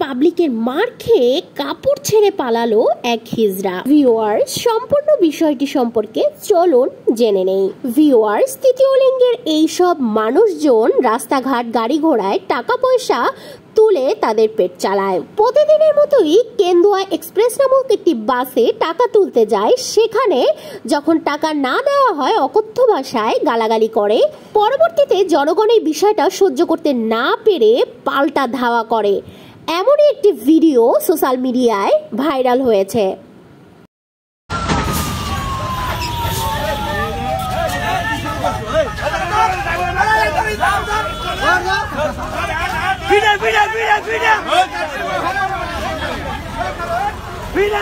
পাবলিকের মার খেয়ে কাপড় ছেড়ে পালালো এক হিজড়া। ভিউয়ার্স, সম্পূর্ণ বিষয়টি সম্পর্কে চলুন জেনে নেই। ভিউয়ার্স, তৃতীয় লিঙ্গের এইসব মানুষজন রাস্তাঘাট গাড়ি ঘোড়ায় টাকা পয়সা তুলে তাদের পেট চালায়। প্রতিদিনের মতোই কেন্দুয়া এক্সপ্রেস নামক একটি বাসে টাকা তুলতে যায়। সেখানে যখন টাকা না দেওয়া হয় অকথ্য ভাষায় গালাগালি করে। পরবর্তীতে জনগণ এই বিষয়টা সহ্য করতে না পেরে পাল্টা ধাওয়া করে। এমনই একটি ভিডিও সোশ্যাল মিডিয়ায় ভাইরাল হয়েছে। Pida,